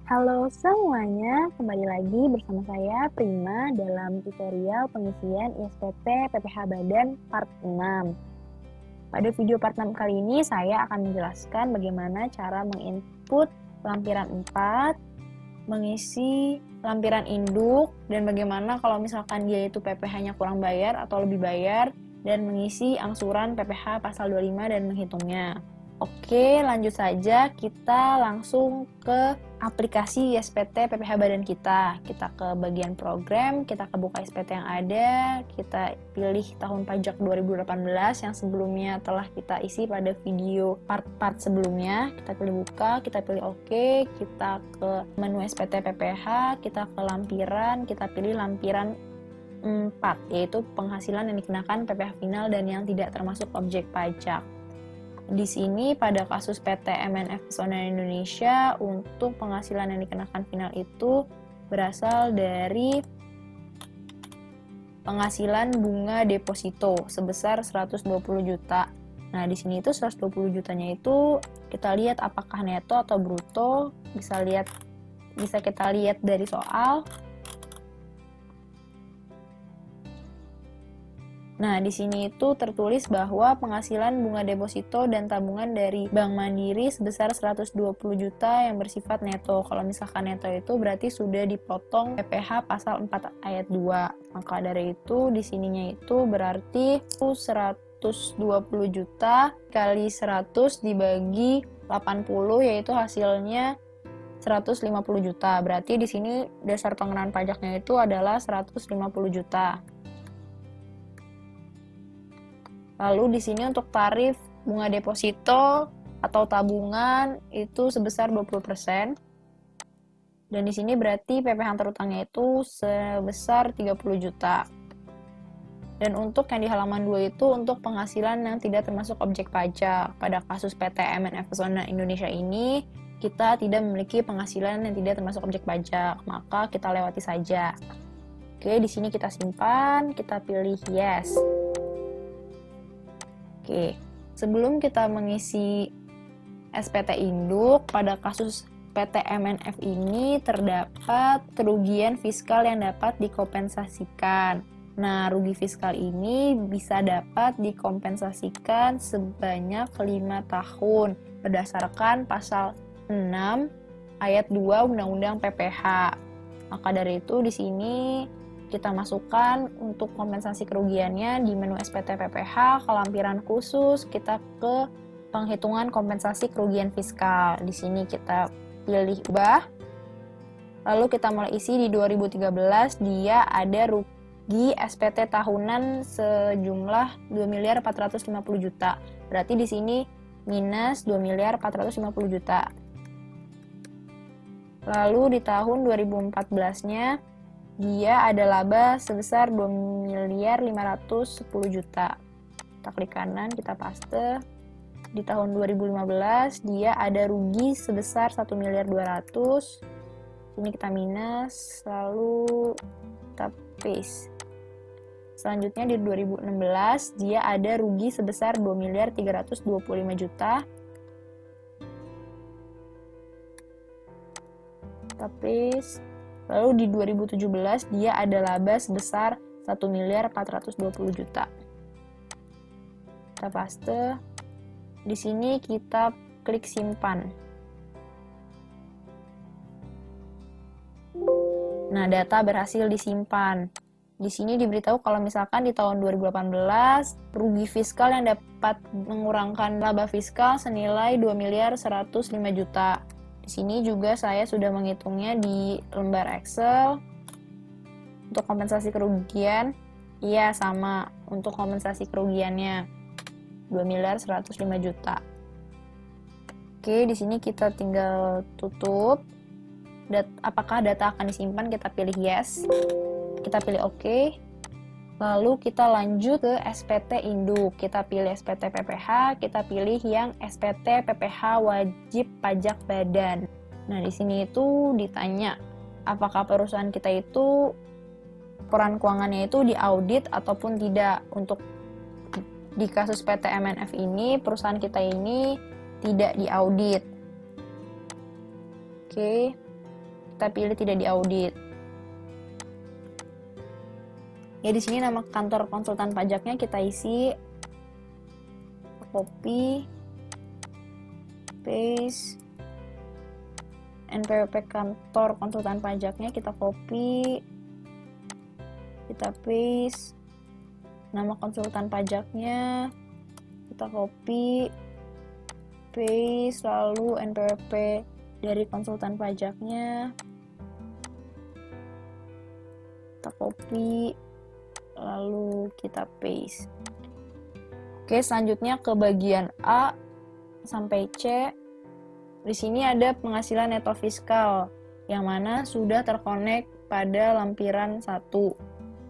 Halo semuanya, kembali lagi bersama saya Prima dalam tutorial pengisian ISPT PPH Badan Part 6. Pada video part 6 kali ini saya akan menjelaskan bagaimana cara menginput lampiran 4, mengisi lampiran induk, dan bagaimana kalau misalkan dia itu PPH-nya kurang bayar atau lebih bayar, dan mengisi angsuran PPH pasal 25 dan menghitungnya. Oke, lanjut saja, kita langsung ke aplikasi ISPT PPH Badan kita. Kita ke bagian program, kita ke buka ISPT yang ada, kita pilih tahun pajak 2018 yang sebelumnya telah kita isi pada video part-part sebelumnya. Kita pilih buka, kita pilih oke, kita ke menu SPT PPH, kita ke lampiran, kita pilih lampiran 4, yaitu penghasilan yang dikenakan PPH final dan yang tidak termasuk objek pajak. Di sini pada kasus PT MNF Pesona Indonesia untuk penghasilan yang dikenakan final itu berasal dari penghasilan bunga deposito sebesar 120 juta. Nah, di sini itu 120 jutanya itu kita lihat apakah neto atau bruto, bisa kita lihat dari soal. Nah, di sini itu tertulis bahwa penghasilan bunga deposito dan tabungan dari Bank Mandiri sebesar 120 juta yang bersifat neto. Kalau misalkan neto itu berarti sudah dipotong PPH pasal 4 ayat 2. Maka dari itu di sininya itu berarti 120 juta kali 100 dibagi 80 yaitu hasilnya 150 juta. Berarti di sini dasar pengenaan pajaknya itu adalah 150 juta. Lalu di sini untuk tarif bunga deposito atau tabungan itu sebesar 20%. Dan di sini berarti PPh terutangnya itu sebesar 30 juta. Dan untuk yang di halaman 2 itu untuk penghasilan yang tidak termasuk objek pajak. Pada kasus PT MNF Pesona Indonesia ini, kita tidak memiliki penghasilan yang tidak termasuk objek pajak, maka kita lewati saja. Oke, di sini kita simpan, kita pilih yes. Oke, sebelum kita mengisi SPT induk, pada kasus PT MNF ini terdapat kerugian fiskal yang dapat dikompensasikan. Nah, rugi fiskal ini bisa dapat dikompensasikan sebanyak 5 tahun berdasarkan pasal 6 ayat 2 Undang-Undang PPH. Maka dari itu di sini kita masukkan untuk kompensasi kerugiannya di menu SPT PPH, ke lampiran khusus, kita ke penghitungan kompensasi kerugian fiskal. Di sini kita pilih ubah. Lalu kita mulai isi di 2013, dia ada rugi SPT tahunan sejumlah 2.450 juta. Berarti di sini minus 2.450 juta. Lalu di tahun 2014-nya dia ada laba sebesar 2.510 juta. Kita klik kanan, kita paste. Di tahun 2015 dia ada rugi sebesar 1.200.000. Sini kita minus, lalu kita paste. Selanjutnya di 2016 dia ada rugi sebesar 2.325 juta. Kita paste. Lalu di 2017 dia ada laba sebesar 1.420 juta. Kita paste. Di sini kita klik simpan. Nah, data berhasil disimpan. Di sini diberitahu kalau misalkan di tahun 2018 rugi fiskal yang dapat mengurangkan laba fiskal senilai 2.105 juta. Di sini juga saya sudah menghitungnya di lembar Excel. Untuk kompensasi kerugian, iya sama. Untuk kompensasi kerugiannya 2.105 juta. Oke, di sini kita tinggal tutup. Apakah data akan disimpan? Kita pilih yes. Kita pilih oke. Lalu kita lanjut ke SPT induk. Kita pilih SPT PPH, kita pilih yang SPT PPH wajib pajak badan. Nah, di sini itu ditanya apakah perusahaan kita itu peran keuangannya itu diaudit ataupun tidak. Untuk di kasus PT MNF ini, perusahaan kita ini tidak diaudit. Oke. kita pilih tidak diaudit. Ya, di sini nama kantor konsultan pajaknya kita isi, copy, paste, NPWP kantor konsultan pajaknya kita copy, kita paste, nama konsultan pajaknya kita copy, paste, lalu NPWP dari konsultan pajaknya kita copy, lalu kita paste. Oke, selanjutnya ke bagian A sampai C. Di sini ada penghasilan neto fiskal yang mana sudah terkonek pada lampiran 1.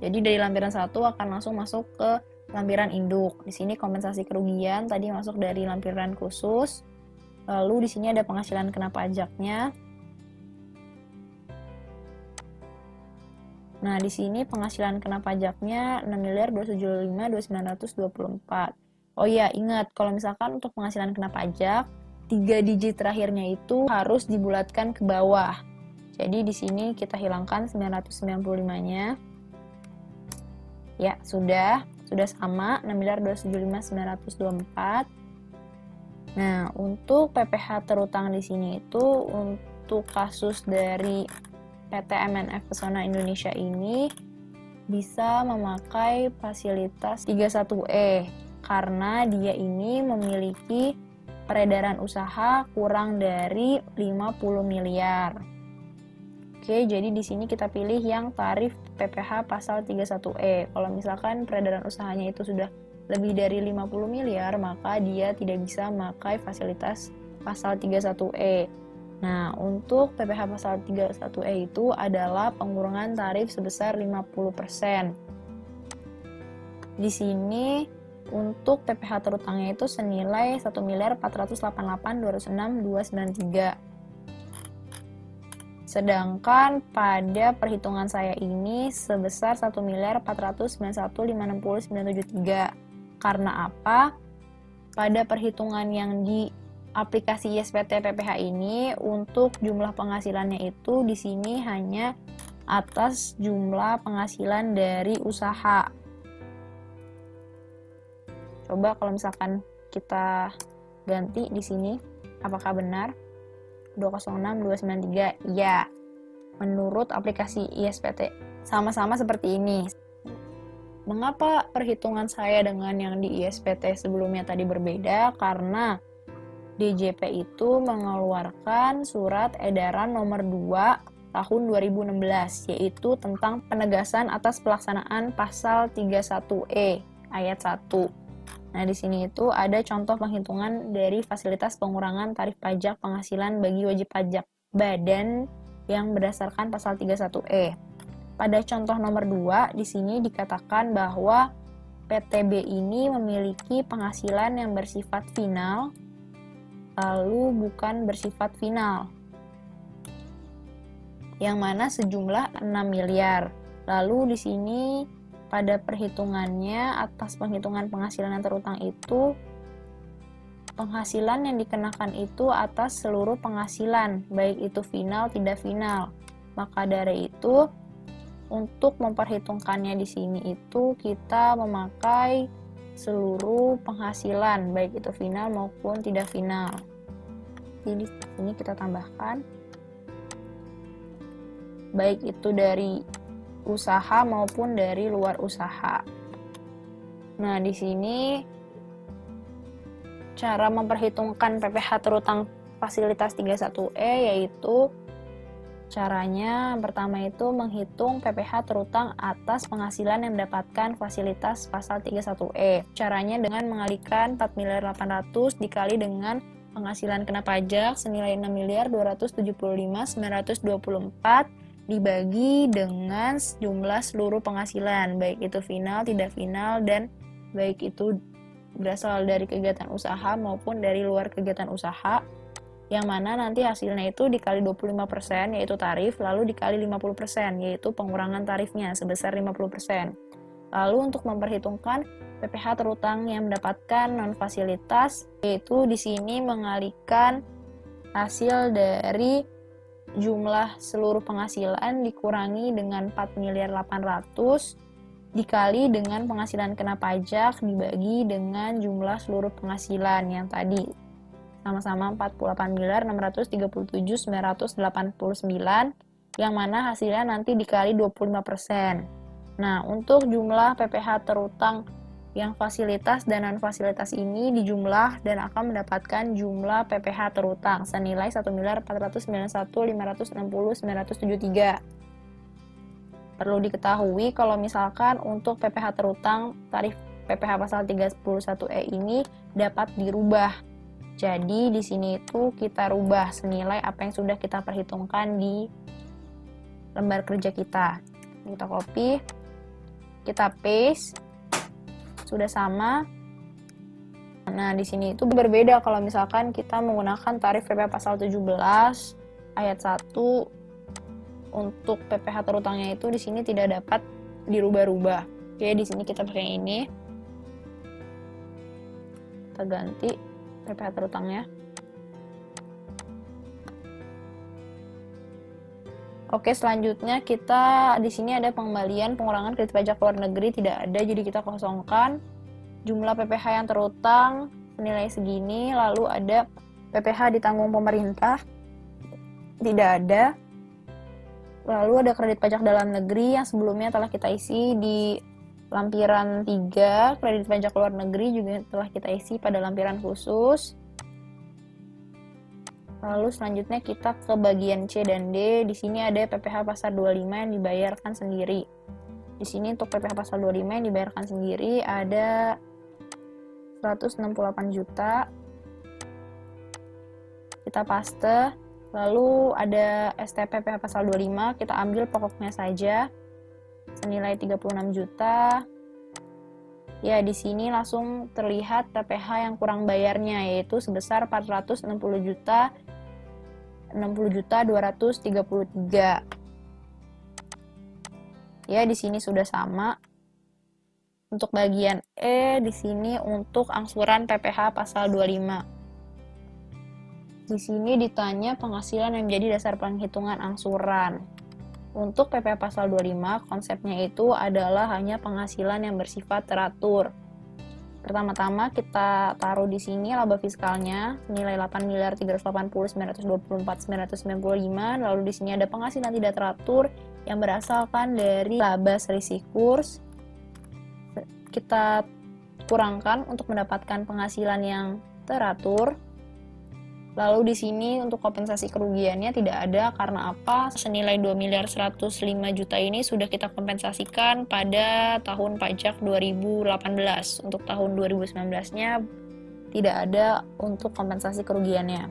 Jadi dari lampiran 1 akan langsung masuk ke lampiran induk. Di sini kompensasi kerugian tadi masuk dari lampiran khusus. Lalu di sini ada penghasilan kena pajaknya. Nah, di sini penghasilan kena pajaknya 6.275.924. Oh iya, ingat kalau misalkan untuk penghasilan kena pajak 3 digit terakhirnya itu harus dibulatkan ke bawah. Jadi di sini kita hilangkan 995-nya. Ya, sudah sama 6.275.924. Nah, untuk PPh terutang di sini itu untuk kasus dari PT MNF Pesona Indonesia ini bisa memakai fasilitas 31E karena dia ini memiliki peredaran usaha kurang dari 50 miliar. Oke, jadi di sini kita pilih yang tarif PPh pasal 31E. Kalau misalkan peredaran usahanya itu sudah lebih dari 50 miliar, maka dia tidak bisa memakai fasilitas pasal 31E. Nah, untuk PPh pasal 31E itu adalah pengurangan tarif sebesar 50%. Di sini untuk PPh terutangnya itu senilai 1.488.206.293. Sedangkan pada perhitungan saya ini sebesar 1.491.560.973. Karena apa? Pada perhitungan yang di aplikasi ISPT PPh ini untuk jumlah penghasilannya itu di sini hanya atas jumlah penghasilan dari usaha. Coba kalau misalkan kita ganti di sini, apakah benar? 206293. Ya, menurut aplikasi ISPT sama-sama seperti ini. Mengapa perhitungan saya dengan yang di ISPT sebelumnya tadi berbeda? Karena DJP itu mengeluarkan surat edaran nomor 2 tahun 2016, yaitu tentang penegasan atas pelaksanaan pasal 31E ayat 1. Nah, di sini itu ada contoh penghitungan dari fasilitas pengurangan tarif pajak penghasilan bagi wajib pajak badan yang berdasarkan pasal 31E. Pada contoh nomor 2, di sini dikatakan bahwa PTB ini memiliki penghasilan yang bersifat final lalu bukan bersifat final, yang mana sejumlah 6 miliar. Lalu di sini pada perhitungannya atas penghitungan penghasilan yang terutang itu, penghasilan yang dikenakan itu atas seluruh penghasilan, baik itu final tidak final. Maka dari itu untuk memperhitungkannya di sini itu kita memakai seluruh penghasilan, baik itu final maupun tidak final. Jadi di sini kita tambahkan baik itu dari usaha maupun dari luar usaha. Nah, di sini cara memperhitungkan PPh terutang fasilitas 31E yaitu caranya pertama itu menghitung PPh terutang atas penghasilan yang mendapatkan fasilitas pasal 31E. Caranya dengan mengalihkan 4.800.000 dikali dengan penghasilan kena pajak senilai 6.275.924 dibagi dengan jumlah seluruh penghasilan, baik itu final, tidak final, dan baik itu berasal dari kegiatan usaha maupun dari luar kegiatan usaha, yang mana nanti hasilnya itu dikali 25% yaitu tarif, lalu dikali 50% yaitu pengurangan tarifnya sebesar 50%. Lalu untuk memperhitungkan PPh terutang yang mendapatkan non-fasilitas, yaitu di sini mengalihkan hasil dari jumlah seluruh penghasilan dikurangi dengan 4.800.000 dikali dengan penghasilan kena pajak dibagi dengan jumlah seluruh penghasilan yang tadi sama-sama 48.637.989 yang mana hasilnya nanti dikali 25%. Nah, untuk jumlah PPh terutang yang fasilitas dan non-fasilitas ini dijumlah dan akan mendapatkan jumlah PPh terutang senilai 1.491.560.973. Perlu diketahui kalau misalkan untuk PPh terutang tarif PPh pasal 31E ini dapat dirubah. Jadi di sini itu kita rubah senilai apa yang sudah kita perhitungkan di lembar kerja kita. Kita copy, kita paste. Sudah sama. Nah, di sini itu berbeda kalau misalkan kita menggunakan tarif PPh pasal 17 ayat 1 untuk PPh terutangnya itu di sini tidak dapat dirubah-rubah. Oke, di sini kita pakai ini. Kita ganti PPh terutangnya. Oke, selanjutnya kita di sini ada pengembalian pengurangan kredit pajak luar negeri tidak ada, jadi kita kosongkan. Jumlah PPh yang terutang nilai segini, lalu ada PPh ditanggung pemerintah tidak ada. Lalu ada kredit pajak dalam negeri yang sebelumnya telah kita isi di lampiran 3, kredit pajak luar negeri juga telah kita isi pada lampiran khusus. Lalu selanjutnya kita ke bagian C dan D. Di sini ada PPh pasal 25 yang dibayarkan sendiri. Di sini untuk PPh pasal 25 yang dibayarkan sendiri ada 168 juta. Kita paste. Lalu ada STP PPh pasal 25, kita ambil pokoknya saja senilai 36 juta. Ya, di sini langsung terlihat PPh yang kurang bayarnya yaitu sebesar 460.233. Ya, di sini sudah sama. Untuk bagian E di sini untuk angsuran PPh pasal 25. Di sini ditanya penghasilan yang menjadi dasar penghitungan angsuran. Untuk PPh pasal 25, konsepnya itu adalah hanya penghasilan yang bersifat teratur. Pertama-tama kita taruh di sini laba fiskalnya senilai 8.380.924.995. Lalu di sini ada penghasilan tidak teratur yang berasalkan dari laba selisih kurs. Kita kurangkan untuk mendapatkan penghasilan yang teratur. Lalu di sini untuk kompensasi kerugiannya tidak ada karena apa? Senilai 2.105 juta ini sudah kita kompensasikan pada tahun pajak 2018. Untuk tahun 2019-nya tidak ada untuk kompensasi kerugiannya.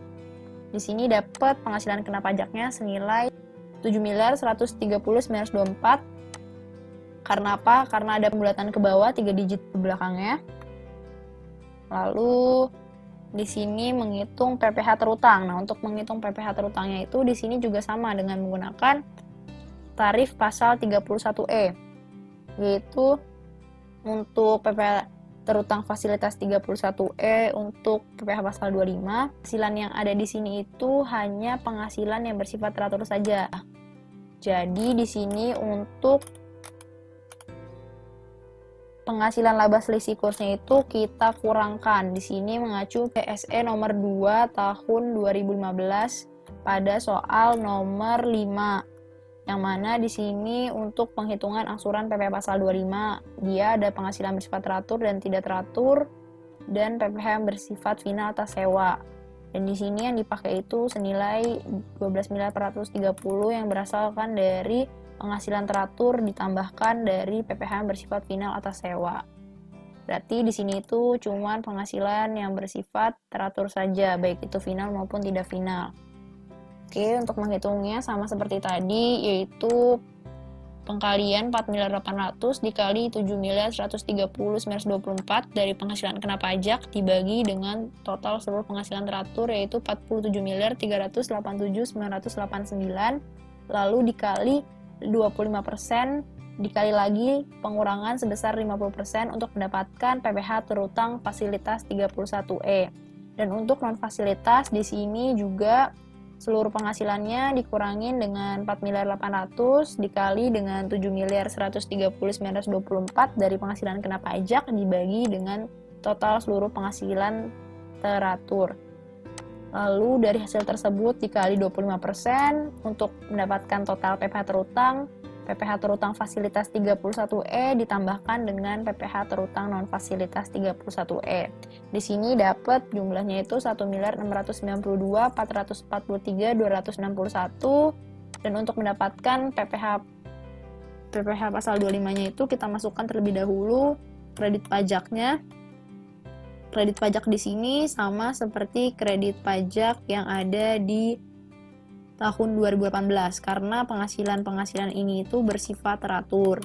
Di sini dapat penghasilan kena pajaknya senilai 7.130.924. Karena apa? Karena ada pembulatan ke bawah 3 digit ke belakangnya. Lalu di sini menghitung PPh terutang. Nah, untuk menghitung PPh terutangnya itu di sini juga sama dengan menggunakan tarif pasal 31E. Yaitu untuk PPh terutang fasilitas 31E untuk PPh pasal 25, penghasilan yang ada di sini itu hanya penghasilan yang bersifat teratur saja. Jadi di sini untuk penghasilan laba selisih kursnya itu kita kurangkan. Di sini mengacu PSE nomor 2 tahun 2015 pada soal nomor 5. Yang mana di sini untuk penghitungan angsuran PPh pasal 25, dia ada penghasilan bersifat teratur dan tidak teratur dan PPh yang bersifat final atas sewa. Dan di sini yang dipakai itu senilai 12.430 yang berasalkan dari penghasilan teratur ditambahkan dari PPh yang bersifat final atas sewa. Berarti di sini itu cuman penghasilan yang bersifat teratur saja, baik itu final maupun tidak final. Oke, untuk menghitungnya sama seperti tadi, yaitu pengkalian 4.800.000 dikali 7.130.924 dari penghasilan kena pajak dibagi dengan total seluruh penghasilan teratur yaitu 47.387.989 lalu dikali 25% dikali lagi pengurangan sebesar 50% untuk mendapatkan PPh terutang fasilitas 31E. Dan untuk non fasilitas di sini juga seluruh penghasilannya dikurangin dengan 4.800.000 dikali dengan 7.130.924 dari penghasilan kena pajak dibagi dengan total seluruh penghasilan teratur. Lalu dari hasil tersebut dikali 25% untuk mendapatkan total PPh terutang. PPh terutang fasilitas 31E ditambahkan dengan PPh terutang non fasilitas 31E. Di sini dapat jumlahnya itu 1.692.443.261, dan untuk mendapatkan PPh pasal 25-nya itu kita masukkan terlebih dahulu kredit pajaknya. Kredit pajak di sini sama seperti kredit pajak yang ada di tahun 2018 karena penghasilan ini itu bersifat teratur.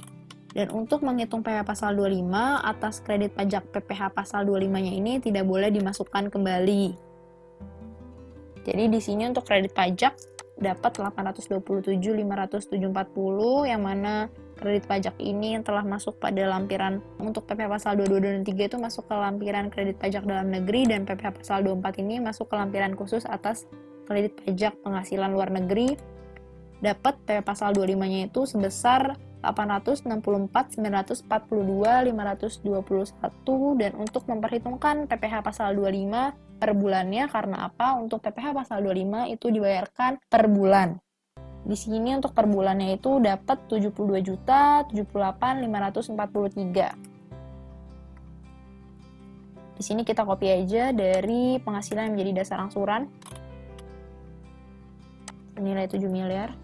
Dan untuk menghitung PPh pasal 25 atas kredit pajak PPh pasal 25-nya ini tidak boleh dimasukkan kembali. Jadi di sini untuk kredit pajak dapat 827.507.40 yang mana kredit pajak ini yang telah masuk pada lampiran untuk PPh pasal 22 dan 3 itu masuk ke lampiran kredit pajak dalam negeri, dan PPh pasal 24 ini masuk ke lampiran khusus atas kredit pajak penghasilan luar negeri. Dapat PPh pasal 25-nya itu sebesar 864.942.521, dan untuk memperhitungkan PPh pasal 25 per bulannya karena apa? Untuk PPh pasal 25 itu dibayarkan per bulan. Di sini untuk per bulannya itu dapat 72.078.543. Di sini kita copy aja dari penghasilan yang menjadi dasar angsuran. Senilai 7 miliar.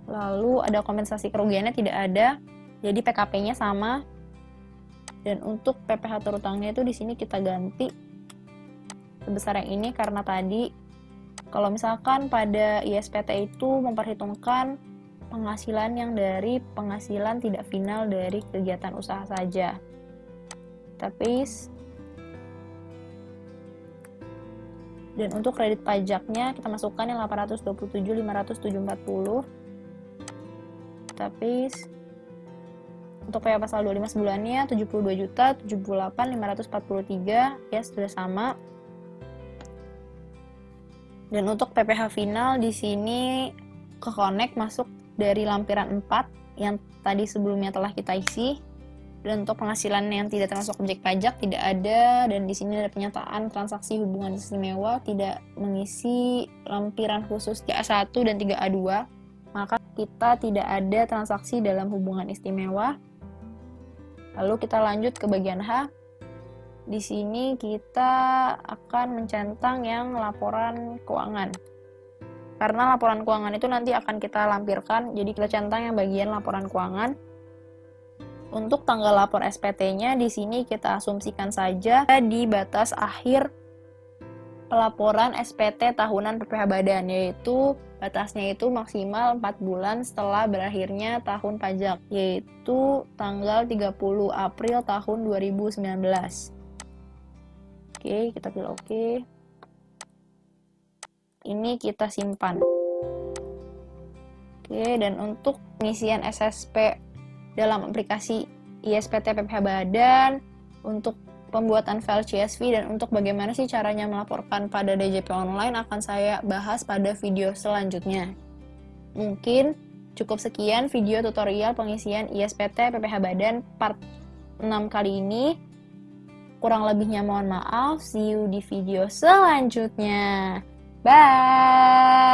Lalu ada kompensasi kerugiannya tidak ada. Jadi PKP-nya sama. Dan untuk PPh terutangnya itu di sini kita ganti sebesar yang ini karena tadi kalau misalkan pada ISPT itu memperhitungkan penghasilan yang dari penghasilan tidak final dari kegiatan usaha saja. Tapi dan untuk kredit pajaknya kita masukkan yang 827.507.40. Tapi untuk PPh pasal 25 sebulannya 72.078.543 ya sudah sama. Dan untuk PPh final di sini ke connect masuk dari lampiran 4 yang tadi sebelumnya telah kita isi. Dan untuk penghasilan yang tidak termasuk objek pajak tidak ada, dan di sini ada pernyataan transaksi hubungan istimewa tidak mengisi lampiran khusus 3A1 dan 3A2, maka kita tidak ada transaksi dalam hubungan istimewa. Lalu kita lanjut ke bagian H. Di sini kita akan mencentang yang laporan keuangan. Karena laporan keuangan itu nanti akan kita lampirkan, jadi kita centang yang bagian laporan keuangan. Untuk tanggal lapor SPT-nya di sini kita asumsikan saja di batas akhir pelaporan SPT tahunan PPh Badan, yaitu batasnya itu maksimal 4 bulan setelah berakhirnya tahun pajak, yaitu tanggal 30 April tahun 2019. Oke, kita pilih oke. Ini kita simpan. Oke, dan untuk pengisian SSP dalam aplikasi ISPT PPh Badan, untuk pembuatan file CSV, dan untuk bagaimana sih caranya melaporkan pada DJP online akan saya bahas pada video selanjutnya. Mungkin cukup sekian video tutorial pengisian ISPT PPh Badan part 6 kali ini. Kurang lebihnya mohon maaf. See you di video selanjutnya. Bye!